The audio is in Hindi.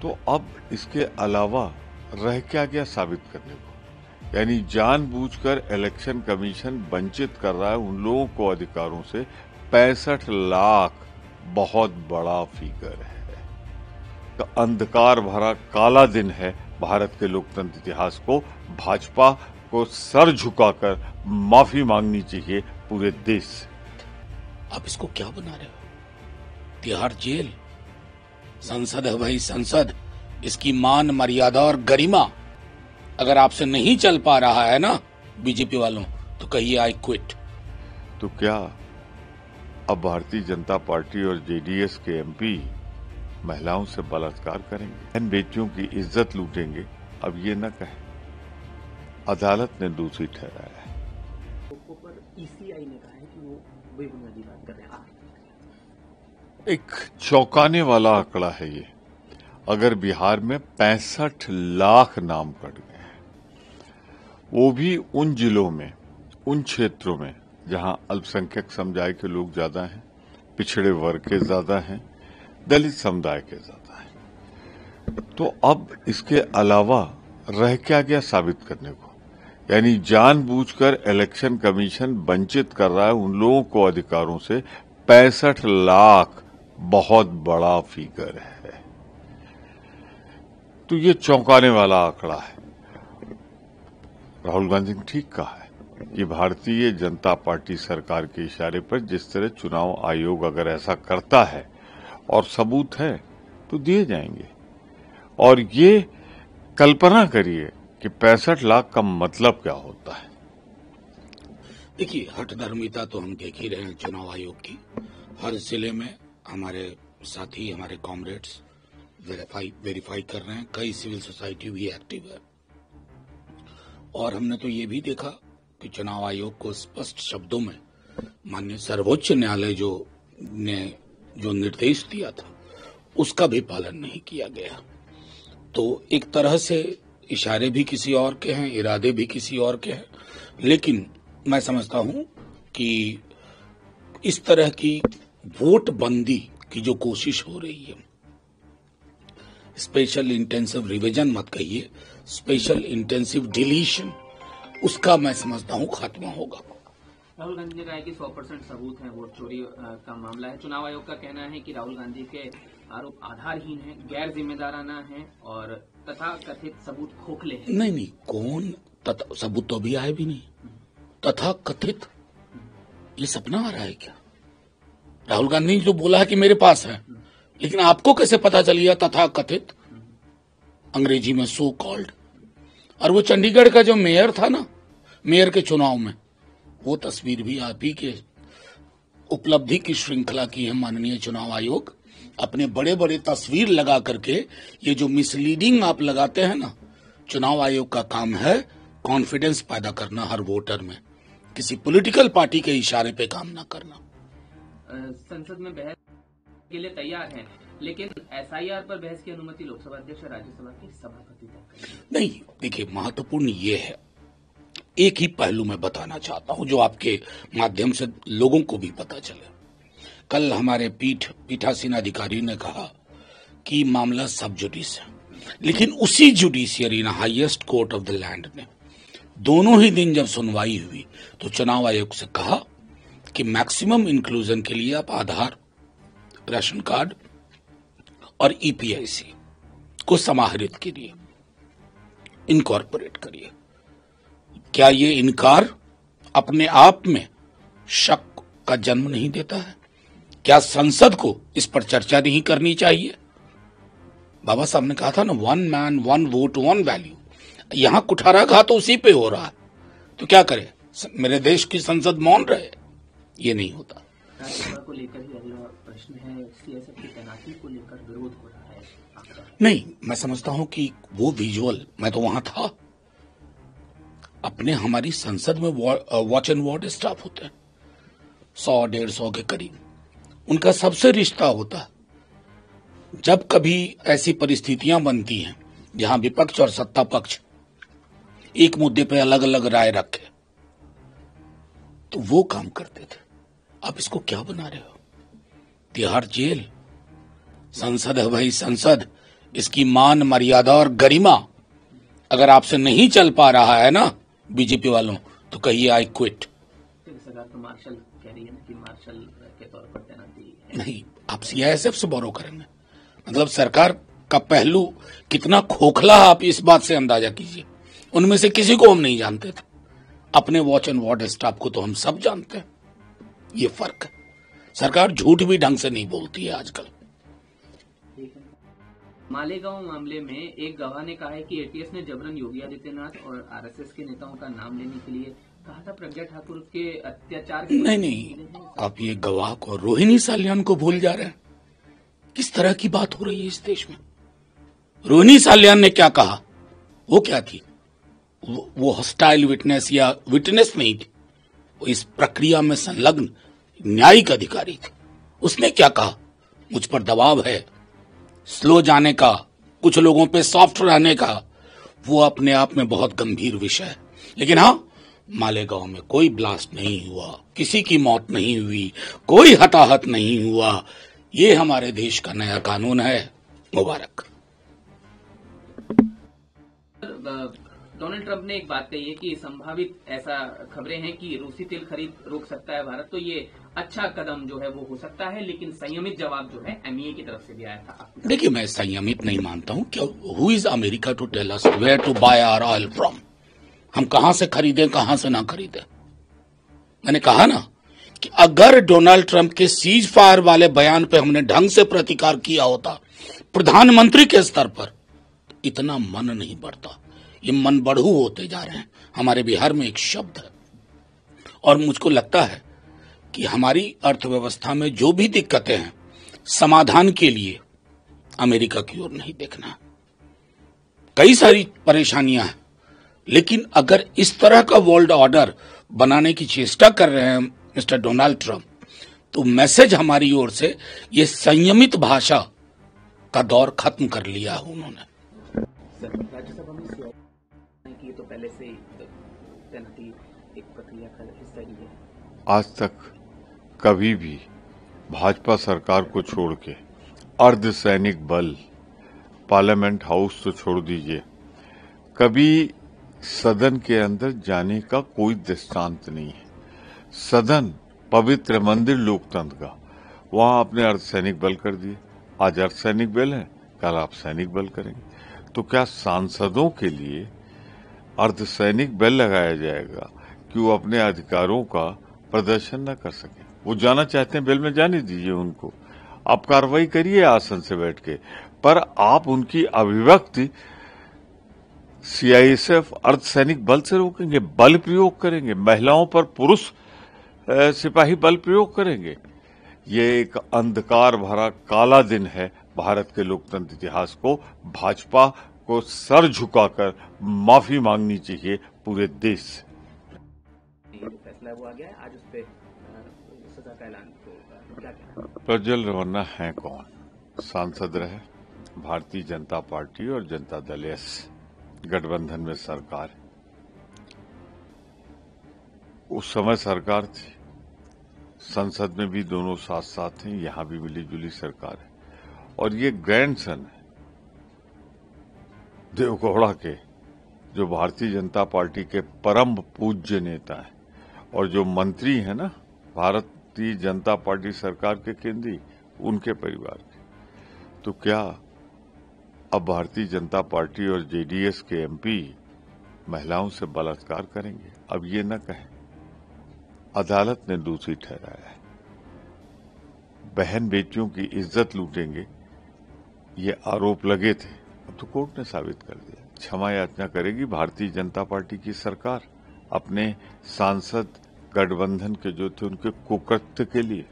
तो अब इसके अलावा रह क्या गया साबित करने को? यानी जानबूझकर इलेक्शन कमीशन वंचित कर रहा है उन लोगों को अधिकारों से। 65 लाख बहुत बड़ा फिगर है। तो अंधकार भरा काला दिन है भारत के लोकतंत्र इतिहास को। भाजपा को सर झुकाकर माफी मांगनी चाहिए पूरे देश से। आप इसको क्या बना रहे हो? तिहाड़ जेल, संसद है भाई संसद, इसकी मान मर्यादा और गरिमा अगर आपसे नहीं चल पा रहा है ना बीजेपी वालों, तो कहिए आई क्विट। तो क्या अब भारतीय जनता पार्टी और जेडीएस के एमपी महिलाओं से बलात्कार करेंगे, बहन बेटियों की इज्जत लूटेंगे? अब ये न कहें, अदालत ने दोषी ठहराया है। पर ईसीआई ने कहा है कि वो बेबुनियादी बात कर रहे हैं। एक चौंकाने वाला आंकड़ा है ये। अगर बिहार में 65 लाख नाम कट गए हैं, वो भी उन जिलों में, उन क्षेत्रों में जहां अल्पसंख्यक समुदाय के लोग ज्यादा हैं, पिछड़े वर्ग के ज्यादा हैं, दलित समुदाय के ज्यादा हैं। तो अब इसके अलावा रह क्या गया साबित करने को? यानी जानबूझकर इलेक्शन कमीशन वंचित कर रहा है उन लोगों को अधिकारों से। 65 लाख बहुत बड़ा फिगर है। तो ये चौंकाने वाला आंकड़ा है। राहुल गांधी ने ठीक कहा है कि भारतीय जनता पार्टी सरकार के इशारे पर जिस तरह चुनाव आयोग अगर ऐसा करता है और सबूत है तो दिए जाएंगे। और ये कल्पना करिए कि 65 लाख का मतलब क्या होता है। देखिए, हठधर्मिता तो हम देख ही रहे हैं चुनाव आयोग की। हर जिले में हमारे साथी, हमारे कॉमरेड्स वेरीफाई कर रहे हैं। कई सिविल सोसाइटी भी एक्टिव है। और हमने तो ये भी देखा कि चुनाव आयोग को स्पष्ट शब्दों में माननीय सर्वोच्च न्यायालय ने जो निर्देश दिया था उसका भी पालन नहीं किया गया। तो एक तरह से इशारे भी किसी और के हैं, इरादे भी किसी और के हैं। लेकिन मैं समझता हूं कि इस तरह की वोट बंदी की जो कोशिश हो रही है, स्पेशल इंटेंसिव रिवीजन मत कहिए, स्पेशल इंटेंसिव डिलीशन, उसका मैं समझता हूं खात्मा होगा। राहुल गांधी ने कहा है कि 100% सबूत है, वोट चोरी का मामला है। चुनाव आयोग का कहना है कि राहुल गांधी के आरोप आधारहीन हैं, गैर जिम्मेदाराना हैं और तथा कथित सबूत खोखले हैं। नहीं, कौन सबूत तो अभी आए भी नहीं। तथा कथित, ये सपना आ रहा है क्या? राहुल गांधी ने जो बोला है कि मेरे पास है, लेकिन आपको कैसे पता चल गया तथा कथित? अंग्रेजी में सो कॉल्ड। और वो चंडीगढ़ का जो मेयर था ना, मेयर के चुनाव में, वो तस्वीर भी आप ही के उपलब्धि की श्रृंखला की है माननीय चुनाव आयोग। अपने बड़े बड़े तस्वीर लगा करके ये जो मिसलीडिंग आप लगाते हैं ना, चुनाव आयोग का काम है कॉन्फिडेंस पैदा करना हर वोटर में, किसी पॉलिटिकल पार्टी के इशारे पे काम ना करना। संसद में बहस के लिए तैयार हैं, लेकिन एसआईआर पर बहस की अनुमति लोकसभा अध्यक्ष और राज्यसभा के सभापति तक करेंगे। नहीं, देखिए, महत्वपूर्ण ये है, एक ही पहलू मैं बताना चाहता हूं जो आपके माध्यम से लोगों को भी पता चले। कल हमारे पीठासीन अधिकारी ने कहा कि मामला सब जुडिस है, लेकिन उसी जुडिशियरी ना highest court of the land ने दोनों ही दिन जब सुनवाई हुई तो चुनाव आयोग से कहा कि मैक्सिमम इंक्लूजन के लिए आप आधार, राशन कार्ड और ईपीआईसी को समाहरित करिए, इनकॉर्पोरेट करिए। क्या ये इनकार अपने आप में शक का जन्म नहीं देता है? क्या संसद को इस पर चर्चा नहीं करनी चाहिए? बाबा साहब ने कहा था ना, 1 मैन 1 वोट 1 वैल्यू। यहां कुठाराघात उसी पे हो रहा है, तो क्या करे? मेरे देश की संसद मौन रहे? ये नहीं होता। राज्यसभा को लेकर ही अगला प्रश्न है, सीएसएफ की तैनाती को लेकर विरोध हो रहा है आपका? नहीं, मैं समझता हूं कि वो विजुअल, मैं तो वहां था, अपने हमारी संसद में वॉच एंड वार्ड स्टाफ होते हैं 100-150 के करीब। उनका सबसे रिश्ता होता है। जब कभी ऐसी परिस्थितियां बनती हैं जहां विपक्ष और सत्ता पक्ष एक मुद्दे पर अलग अलग राय रखे, तो वो काम करते थे। आप इसको क्या बना रहे हो? तिहाड़ जेल, संसद है भाई संसद, इसकी मान, मर्यादा और गरिमा अगर आपसे नहीं चल पा रहा है ना बीजेपी वालों, तो कहिए आई क्विट। सरकार तो मार्शल कह रही है ना कि मार्शल के तौर पर तैनाती है। नहीं, आप सीआईएसएफ से बोरो करेंगे, मतलब सरकार का पहलू कितना खोखला है आप इस बात से अंदाजा कीजिए। उनमें से किसी को हम नहीं जानते थे, अपने वॉच एंड वार्ड स्टाफ को तो हम सब जानते हैं। ये फर्क है। सरकार झूठ भी ढंग से नहीं बोलती है आजकल। मालेगांव मामले में एक गवाह ने कहा है कि एटीएस ने जबरन योगी आदित्यनाथ और आरएसएस के नेताओं का नाम लेने के लिए कहा था। प्रज्ञा ठाकुर के अत्याचार की नहीं, आप ये गवाह को, रोहिणी साल्यान को भूल जा रहे हैं। किस तरह की बात हो रही है इस देश में? रोहिणी साल्यान ने क्या कहा? वो क्या थी? वो हॉस्टाइल विटनेस या विटनेस नहीं थी, वो इस प्रक्रिया में संलग्न न्यायिक अधिकारी थी। उसने क्या कहा? मुझ पर दबाव है स्लो जाने का, कुछ लोगों पे सॉफ्ट रहने का। वो अपने आप में बहुत गंभीर विषय है। लेकिन हाँ, मालेगांव में कोई ब्लास्ट नहीं हुआ, किसी की मौत नहीं हुई, कोई हताहत नहीं हुआ। ये हमारे देश का नया कानून है। मुबारक। डोनाल्ड ट्रंप ने एक बात कही है कि संभावित ऐसा खबरें हैं कि रूसी तेल खरीद रोक सकता है भारत, तो ये अच्छा कदम जो है वो हो सकता है, लेकिन संयमित जवाब जो है एमईए की तरफ से भी आया था। देखिए, मैं संयमित नहीं मानता हूं। क्या who is America to tell us where to buy our oil from? हम कहां से खरीदें, कहां से ना खरीदें? मैंने कहा ना कि अगर डोनाल्ड ट्रंप के सीज फायर वाले बयान पे हमने ढंग से प्रतिकार किया होता प्रधानमंत्री के स्तर पर, इतना मन नहीं बढ़ता। ये मन बढ़ू होते जा रहे हैं। हमारे बिहार में एक शब्द है, और मुझको लगता है कि हमारी अर्थव्यवस्था में जो भी दिक्कतें हैं, समाधान के लिए अमेरिका की ओर नहीं देखना। कई सारी परेशानियां हैं, लेकिन अगर इस तरह का वर्ल्ड ऑर्डर बनाने की चेष्टा कर रहे हैं मिस्टर डोनाल्ड ट्रंप, तो मैसेज हमारी ओर से ये संयमित भाषा का दौर खत्म कर लिया है उन्होंने। राज्यसभा में की तो पहले से ही तैनाती एक प्रक्रिया का हिस्सा ही है। आज तक कभी भी भाजपा सरकार को छोड़ के अर्धसैनिक बल, पार्लियामेंट हाउस तो छोड़ दीजिए, कभी सदन के अंदर जाने का कोई दृष्टांत नहीं है। सदन पवित्र मंदिर लोकतंत्र का, वहां आपने अर्धसैनिक बल कर दिए। आज अर्धसैनिक बल है, कल आप सैनिक बल करेंगे। तो क्या सांसदों के लिए अर्धसैनिक बल लगाया जाएगा कि वो अपने अधिकारों का प्रदर्शन न कर सके? वो जाना चाहते हैं, बिल में जाने दीजिए उनको। आप कार्रवाई करिए आसन से बैठ के, पर आप उनकी अभिव्यक्ति सीआईएसएफ अर्धसैनिक बल से रोकेंगे, बल प्रयोग करेंगे, महिलाओं पर पुरुष सिपाही बल प्रयोग करेंगे। ये एक अंधकार भरा काला दिन है भारत के लोकतंत्र इतिहास को। भाजपा को सर झुकाकर माफी मांगनी चाहिए पूरे देश से। ये जो फैसला वो आ गया है, आज उस पे सजा का ऐलान होगा, क्या कहना? प्रज्वल रवन्ना है कौन? सांसद रहे, भारतीय जनता पार्टी और जनता दल एस गठबंधन में सरकार है। उस समय सरकार थी, संसद में भी दोनों साथ साथ हैं, यहां भी मिली जुली सरकार है। और ये ग्रैंडसन है देवगौड़ा के, जो भारतीय जनता पार्टी के परम पूज्य नेता है, और जो मंत्री है ना भारतीय जनता पार्टी सरकार के केंद्रीय, उनके परिवार के। तो क्या अब भारतीय जनता पार्टी और जेडीएस के एमपी महिलाओं से बलात्कार करेंगे? अब ये न कहें, अदालत ने दोषी ठहराया है। बहन बेटियों की इज्जत लूटेंगे, ये आरोप लगे थे, अब तो कोर्ट ने साबित कर दिया। क्षमा याचना करेगी भारतीय जनता पार्टी की सरकार अपने सांसद गठबंधन के जो थे उनके कुकृत्य के लिए।